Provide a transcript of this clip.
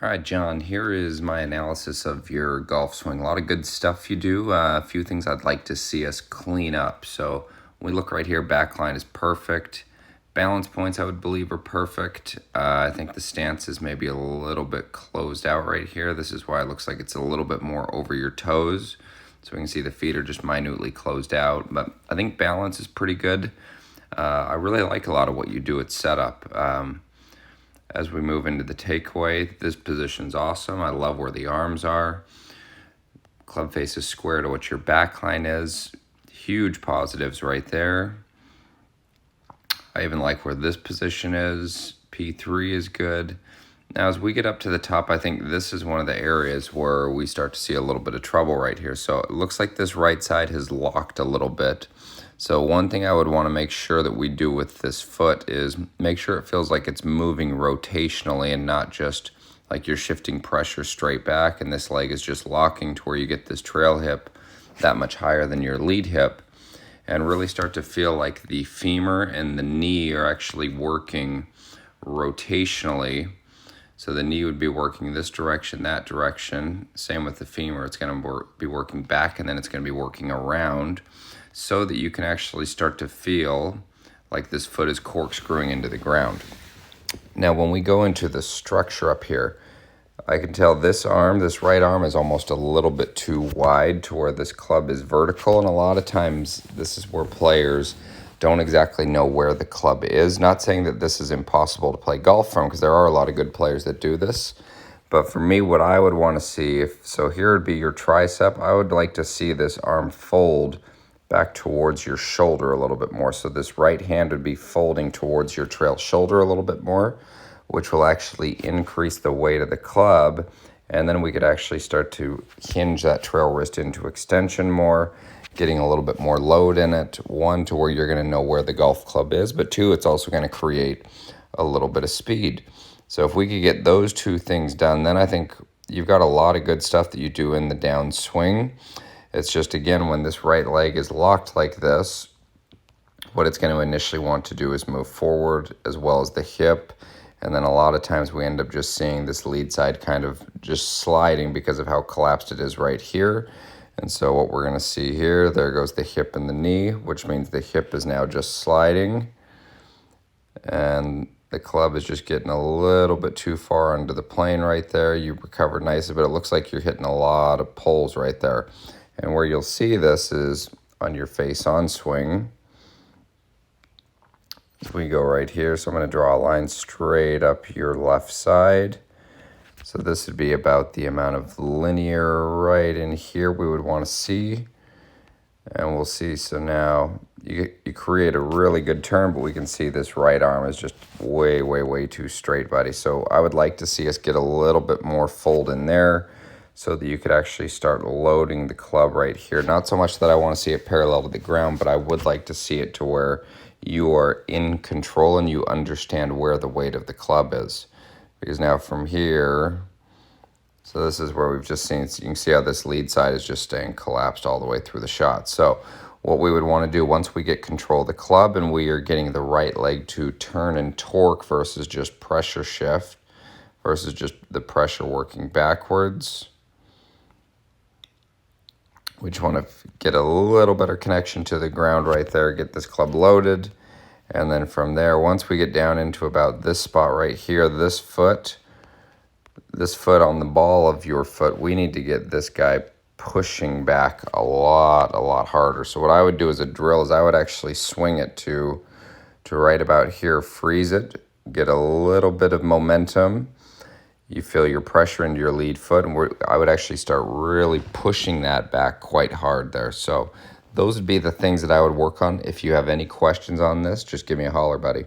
All right, John, here is my analysis of your golf swing. A lot of good stuff you do. A few things I'd like to see us clean up. So when we look right here, backline is perfect. Balance points, I would believe, are perfect. I think the stance is maybe a little bit closed out right here. This is why it looks like it's a little bit more over your toes. So we can see the feet are just minutely closed out. But I think balance is pretty good. I really like a lot of what you do at setup. As we move into the takeaway, this position's awesome. I love where the arms are. Club face is square to what your backline is. Huge positives right there. I even like where this position is. P3 is good. Now, as we get up to the top, I think this is one of the areas where we start to see a little bit of trouble right here. So it looks like this right side has locked a little bit. So one thing I would want to make sure that we do with this foot is make sure it feels like it's moving rotationally and not just like you're shifting pressure straight back and this leg is just locking to where you get this trail hip that much higher than your lead hip, and really start to feel like the femur and the knee are actually working rotationally. So the knee would be working this direction, that direction. Same with the femur. It's going to be working back, and then it's going to be working around, so that you can actually start to feel like this foot is corkscrewing into the ground. Now, when we go into the structure up here, I can tell this right arm is almost a little bit too wide to where this club is vertical, and a lot of times this is where players don't exactly know where the club is. Not saying that this is impossible to play golf from, because there are a lot of good players that do this. But for me, what I would want to see, here would be your tricep. I would like to see this arm fold back towards your shoulder a little bit more. So this right hand would be folding towards your trail shoulder a little bit more, which will actually increase the weight of the club. And then we could actually start to hinge that trail wrist into extension more, getting a little bit more load in it. One, to where you're going to know where the golf club is, but two, it's also going to create a little bit of speed. So if we could get those two things done, then I think you've got a lot of good stuff that you do in the downswing. It's just, again, when this right leg is locked like this, what it's going to initially want to do is move forward as well as the hip. And then a lot of times we end up just seeing this lead side kind of just sliding because of how collapsed it is right here. And so what we're going to see here, there goes the hip and the knee, which means the hip is now just sliding. And the club is just getting a little bit too far under the plane right there. You recovered nicely, but it looks like you're hitting a lot of poles right there. And where you'll see this is on your face-on swing. We go right here, so I'm going to draw a line straight up your left side. So this would be about the amount of linear right in here we would want to see. And we'll see, so now you create a really good turn, but we can see this right arm is just way, way, way too straight, buddy. So I would like to see us get a little bit more fold in there so that you could actually start loading the club right here. Not so much that I want to see it parallel to the ground, but I would like to see it to where you are in control and you understand where the weight of the club is. Because now from here, so this is where we've just seen, so you can see how this lead side is just staying collapsed all the way through the shot. So what we would want to do once we get control of the club and we are getting the right leg to turn and torque versus just pressure shift, versus just the pressure working backwards, we just want to get a little better connection to the ground right there, get this club loaded. And then from there, once we get down into about this spot right here, this foot on the ball of your foot, we need to get this guy pushing back a lot harder. So what I would do as a drill is I would actually swing it to right about here, freeze it, get a little bit of momentum. You feel your pressure into your lead foot, and I would actually start really pushing that back quite hard there. So those would be the things that I would work on. If you have any questions on this, just give me a holler, buddy.